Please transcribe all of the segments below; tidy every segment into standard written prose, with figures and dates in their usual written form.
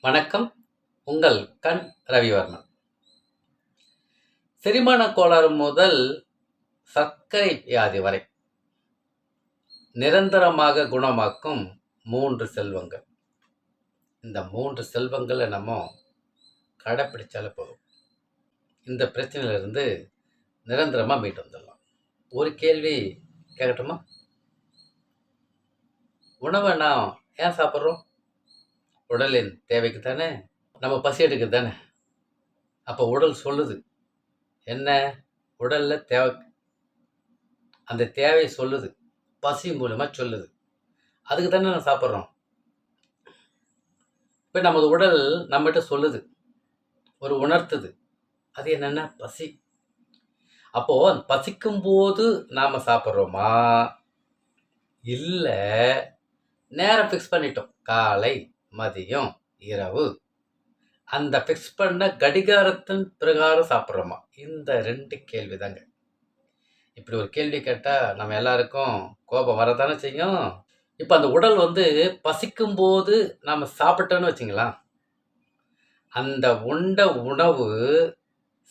வணக்கம். உங்கள் கண் ரவிவர்மன். செரிமான கோளாறு முதல் சர்க்கரை வியாதி வரை நிரந்தரமாக குணமாக்கும் 3 செல்வங்கள். இந்த 3 செல்வங்களை நம்ம கடைப்பிடிச்சாலே போதும், இந்த பிரச்சனையிலிருந்து நிரந்தரமாக மீட்டு வந்துடலாம். ஒரு கேள்வி கேட்கட்டுமா? உணவை நாம் ஏன் சாப்பிட்றோம்? உடலின் தேவைக்கு தானே, நம்ம பசி எடுக்குது தானே. அப்போ உடல் சொல்லுது என்ன? உடல்ல தேவை, அந்த தேவையை சொல்லுது, பசி மூலமா சொல்லுது. அதுக்கு தானே நம்ம சாப்பிட்றோம். இப்போ நமது உடல் நம்மகிட்ட சொல்லுது, ஒரு உணர்த்துது. அது என்னன்னா பசி. அப்போ பசிக்கும் போது நாம சாப்பிட்றோமா, இல்லை நேரம் ஃபிக்ஸ் பண்ணிட்டோம், காலை மதியம் இரவு, அந்த ஃபிக்ஸ் பண்ண கடிகாரத்தின் பிரகாரம் சாப்பிட்றோமா? இந்த 2 கேள்வி தாங்க. இப்படி ஒரு கேள்வி கேட்டால் நம்ம எல்லாருக்கும் கோபம் வரதானே செய்யும். இப்போ அந்த உடல் பசிக்கும் போது நாம் சாப்பிட்டோன்னு வச்சுங்களா, அந்த உண்ட உணவு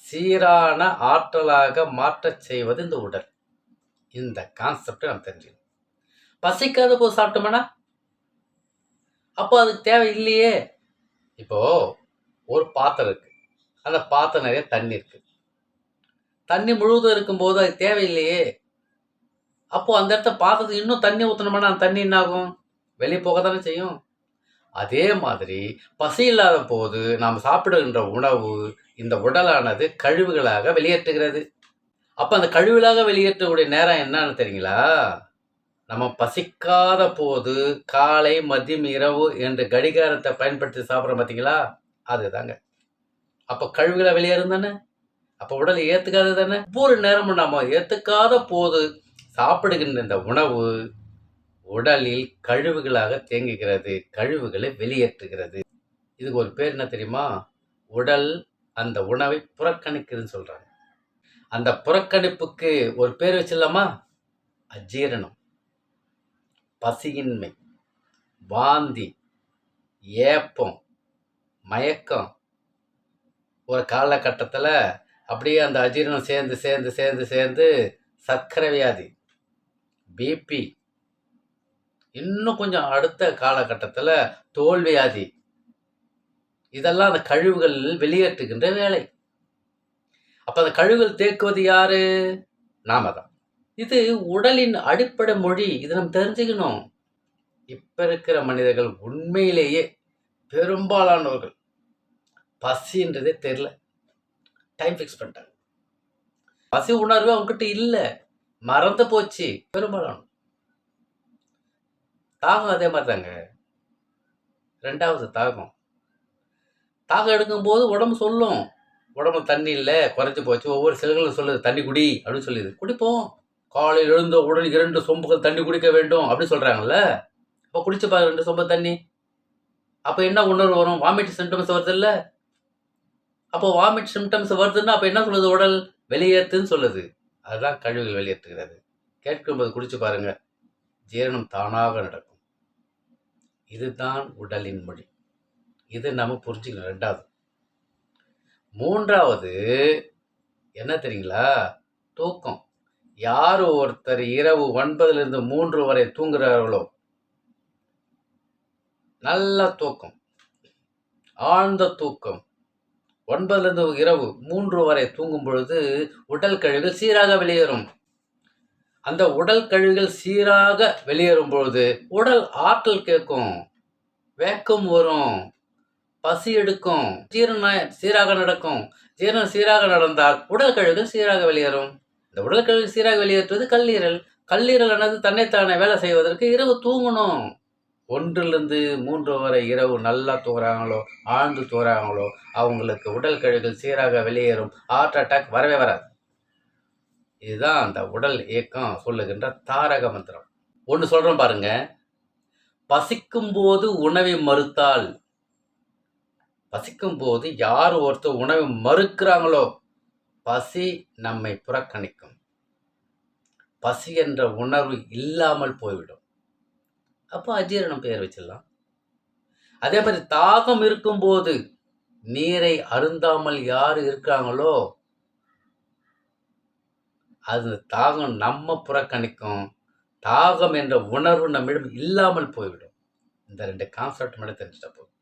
சீரான ஆற்றலாக மாற்றச் செய்வது இந்த உடல். இந்த கான்செப்டை நம்ம தெரிஞ்சுக்கணும். பசிக்காத போது சாப்பிட்டோம்னா அப்போ அதுக்கு தேவை இல்லையே. இப்போ ஒரு பாத்திரம் இருக்கு, அந்த பாத்திரம் நிறைய தண்ணி இருக்கு, தண்ணி முழுவதும் இருக்கும்போது அது தேவையில்லையே. அப்போ அந்த இடத்த பாத்திரத்துக்கு இன்னும் தண்ணி ஊற்றணும்னா அந்த தண்ணி என்ன ஆகும்? வெளியே போக தானே செய்யும். அதே மாதிரி பசி இல்லாத போது நாம் சாப்பிடுகின்ற உணவு இந்த உடலானது கழிவுகளாக வெளியேற்றுகிறது. அப்போ அந்த கழிவுகளாக வெளியேற்றக்கூடிய நேரம் என்னன்னு தெரியுங்களா? நம்ம பசிக்காத போது காலை மதியம் இரவு என்று கடிகாரத்தை பயன்படுத்தி சாப்பிட்றோம் பார்த்தீங்களா, அதுதாங்க. அப்போ கழிவுகளை வெளியேறும் தானே. அப்போ உடலை ஏற்றுக்காது தானே. ஒவ்வொரு நேரமும் நம்ம ஏற்றுக்காத போது சாப்பிடுகின்ற இந்த உணவு உடலில் கழிவுகளாக தேங்குகிறது, கழிவுகளை வெளியேற்றுகிறது. இதுக்கு ஒரு பேர் என்ன தெரியுமா? உடல் அந்த உணவை புறக்கணிக்குதுன்னு சொல்றாங்க. அந்த புறக்கணிப்புக்கு ஒரு பேர் வச்சிடலாமா? அஜீரணம், பசியின்மை, வாந்தி, ஏப்பம், மயக்கம். ஒரு காலகட்டத்தில் அப்படியே அந்த அஜீரணம் சேர்ந்து சேர்ந்து சேர்ந்து சேர்ந்து சர்க்கரை வியாதி, பிபி, இன்னும் கொஞ்சம் அடுத்த காலகட்டத்தில் தோல் வியாதி. இதெல்லாம் அந்த கழிவுகள் வெளியேற்றுகின்ற வேலை. அப்போ அந்த கழிவுகள் தேக்குவது யாரு? நாம தான். இது உடலின் அடிப்படை மொழி. இதை நம்ம தெரிஞ்சுக்கணும். இப்போ இருக்கிற மனிதர்கள் உண்மையிலேயே பெரும்பாலானவர்கள் பசின்றதே தெரியல, டைம் ஃபிக்ஸ் பண்ணிட்டாங்க. பசி உணர்வு அவங்ககிட்ட இல்லை, மறந்து போச்சு பெரும்பாலான. தாகம் அதே மாதிரி தாங்க. 2வது தாகம் எடுக்கும்போது உடம்பு சொல்லும், உடம்பு தண்ணி இல்லை, குறைஞ்சி போச்சு. ஒவ்வொரு செல்களும் சொல்லுது தண்ணி குடி அப்படின்னு சொல்லுது. குடிப்போம். காலையில் எழுந்த உடனே 2 சொம்புகள் தண்ணி குடிக்க வேண்டும் அப்படின்னு சொல்கிறாங்கல்ல. அப்போ குடிச்சு பாரு 2 சொம்பு தண்ணி. அப்போ என்ன உணர்வு வரும்? வாமிட் சிம்டம்ஸ் வருது இல்லை. அப்போ வாமிட் சிம்டம்ஸ் வருதுன்னா அப்போ என்ன சொல்லுது? உடல் வெளியேற்றுன்னு சொல்லுது. அதுதான் கழிவுகள் வெளியேற்றுகிறது. கேட்கும்போது குடிச்சு பாருங்க, ஜீரணம் தானாக நடக்கும். இதுதான் உடலின் மொழி. இது நம்ம புரிஞ்சுக்கணும். 2வது. 3வது என்ன தெரியுங்களா? தூக்கம். யார் ஒருத்தர் இரவு 9லிருந்து 3 வரை தூங்குறார்களோ, நல்ல தூக்கம், ஆழ்ந்த தூக்கம், 9லிருந்து இரவு 3 வரை தூங்கும் பொழுது உடல் கழிவுகள் சீராக வெளியேறும். அந்த உடல் கழிவுகள் சீராக வெளியேறும் பொழுது உடல் ஆற்றல் கேட்கும், வேக்கம் வரும், பசி எடுக்கும், ஜீரணம் சீராக நடக்கும். ஜீரணம் சீராக நடந்தால் உடல் கழிவுகள் சீராக வெளியேறும். இந்த உடல் கழிவுகள் சீராக வெளியேற்றுவது கல்லீரல். கல்லீரலானது தன்னைத்தானே வேலை செய்வதற்கு இரவு தூங்கணும். 1லிருந்து 3 வரை இரவு நல்லா தூங்குறாங்களோ, ஆழ்ந்து தூங்குறாங்களோ, அவங்களுக்கு உடல் கழிவுகள் சீராக வெளியேறும். ஹார்ட் அட்டாக் வரவே வராது. இதுதான் அந்த உடல் இயக்கம் சொல்லுகின்ற தாரக மந்திரம். ஒன்று சொல்கிறோம் பாருங்க, பசிக்கும் போது உணவை மறுத்தால், பசிக்கும் போது யார் ஒருத்தர் உணவை மறுக்கிறாங்களோ பசி நம்மை புறக்கணிக்கும். பசி என்ற உணர்வு இல்லாமல் போய்விடும். அப்போ அஜீரணம் பெயர் வச்சிடலாம். அதே மாதிரி தாகம் இருக்கும்போது நீரை அருந்தாமல் யார் இருக்காங்களோ அது தாகம் நம்ம புறக்கணிக்கும். தாகம் என்ற உணர்வு நம்மிடம் இல்லாமல் போய்விடும். இந்த 2 கான்செப்ட் மட்டும் தெரிஞ்சுட்டா போதும்.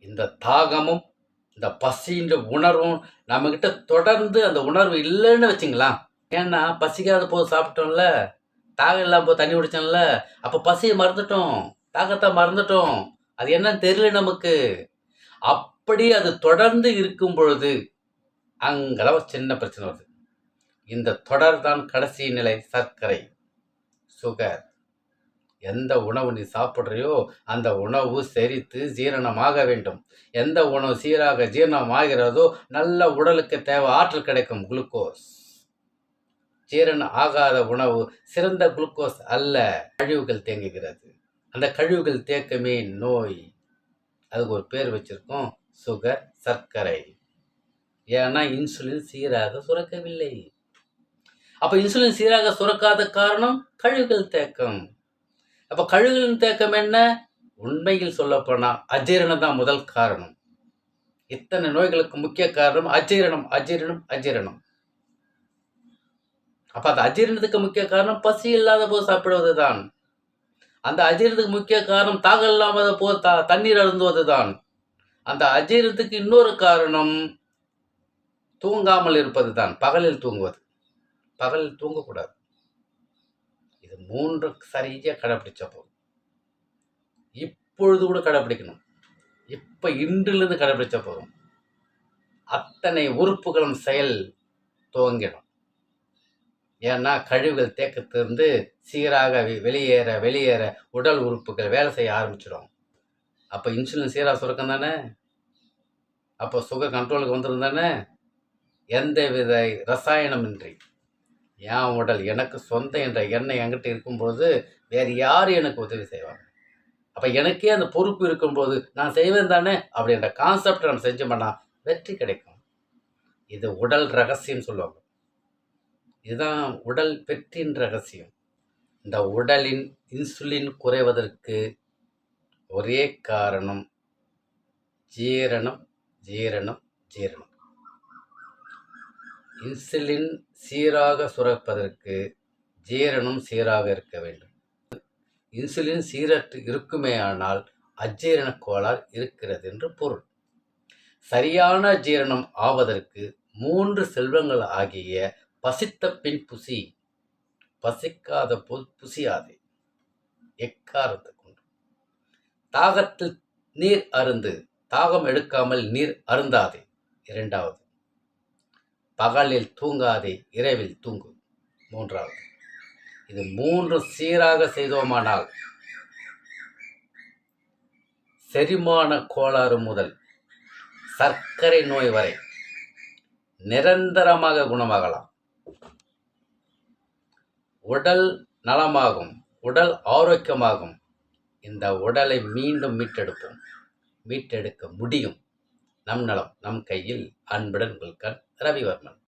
இந்த தாகமும் இந்த பசின்ற உணர்வும் நம்மகிட்ட தொடர்ந்து அந்த உணர்வு இல்லைன்னு வச்சுங்களா. ஏன்னா பசிக்காத போது சாப்பிட்டோம்ல, தாகம் இல்லாம போது தண்ணி குடிச்சோம்ல, அப்போ பசியை மறந்துட்டோம், தாகத்தை மறந்துட்டோம். அது என்னன்னு தெரியல நமக்கு. அப்படி அது தொடர்ந்து இருக்கும் பொழுது அங்கெல்லாம் ஒரு சின்ன பிரச்சனை வருது. இந்த தொடர் தான் கடைசி நிலை சர்க்கரை, சுகர். எந்த உணவு நீ சாப்பிட்றியோ அந்த உணவு செரித்து ஜீரணமாக வேண்டும். எந்த உணவு சீராக ஜீரணமாகிறதோ நல்ல உடலுக்கு தேவை ஆற்றல் கிடைக்கும், குளுக்கோஸ். ஜீரணம் ஆகாத உணவு சிறந்த குளுக்கோஸ் அல்ல, கழிவுகள் தேங்குகிறது. அந்த கழிவுகள் தேக்கமே நோய். அதுக்கு ஒரு பேர் வச்சிருக்கோம், சுகர், சர்க்கரை. ஏன்னா இன்சுலின் சீராக சுரக்கவில்லை. அப்ப இன்சுலின் சீராக சுரக்காத காரணம் கழிவுகள் தேக்கம். அப்ப கழிவுகளின் தேக்கம் என்ன? உண்மையில் சொல்லப்போனா அஜீரணம் தான் முதல் காரணம். இத்தனை நோய்களுக்கு முக்கிய காரணம் அஜீரணம், அஜீரணம், அஜீரணம். அப்ப அந்த அஜீரணத்துக்கு முக்கிய காரணம் பசி இல்லாத போது சாப்பிடுவதுதான். அந்த அஜீரணத்துக்கு முக்கிய காரணம் தாகம் இல்லாத போது தண்ணீர் அருந்துவதுதான். அந்த அஜீரணத்துக்கு இன்னொரு காரணம் தூங்காமல் இருப்பதுதான், பகலில் தூங்குவது. பகலில் தூங்கக்கூடாது. இது 3 சரியா கடைப்பிடிச்சா போதும். இப்பொழுது கூட கடைப்பிடிக்கணும். இப்ப இன்றிலிருந்து கடைப்பிடிச்சா போதும். அத்தனை உறுப்புகளும் செயல் துவங்கிடும். ஏன்னா கழிவுகள் தேக்கத்திலிருந்து சீராக வெளியேற உடல் உறுப்புகள் வேலை செய்ய ஆரம்பிச்சிடும். அப்போ இன்சுலின் சீராக சுரக்கம் தானே, அப்போ சுகர் கண்ட்ரோலுக்கு வந்துடும் தானே. எந்த வித ரசாயனமின்றி என் உடல் எனக்கு சொந்த என்ற எண்ணெய் என்கிட்ட இருக்கும்போது வேறு யார் எனக்கு உதவி செய்வாங்க? அப்போ எனக்கே அந்த பொறுப்பு இருக்கும்போது நான் செய்வேன் தானே அப்படின்ற கான்செப்டை நம்ம செஞ்சோம்னா வெற்றி கிடைக்கும். இது உடல் ரகசியம் சொல்லுவாங்க. இதுதான் உடல் வெற்றியின் ரகசியம். இந்த உடலின் இன்சுலின் குறைவதற்கு ஒரே காரணம் ஜீரணம், ஜீரணம், ஜீரணம். இன்சுலின் சீராக சுரப்பதற்கு ஜீரணம் சீராக இருக்க வேண்டும். இன்சுலின் சீரற்று இருக்குமே ஆனால் அஜீரண கோளாறு இருக்கிறது என்று பொருள். சரியான ஜீரணம் ஆவதற்கு 3 செல்வங்கள் ஆகிய பசித்த பின் புசி, பசிக்காத போல் புசியாதே, எக்காரத்தை கொண்டு. தாகத்தில் நீர் அருந்து, தாகம் எடுக்காமல் நீர் அருந்தாதே. 2வது, பகலில் தூங்காதே, இரவில் தூங்கு. 3வது, இது 3 சீராக செய்தோமானால் செரிமான கோளாறு முதல் சர்க்கரை நோய் வரை நிரந்தரமாக குணமாகலாம். உடல் நலமாகும், உடல் ஆரோக்கியமாகும். இந்த உடலை மீண்டும் மீட்டெடுப்போம், மீட்டெடுக்க முடியும். நம் நலம் நம் கையில். அன்புடன் உங்கள் ரவிவர்மன்.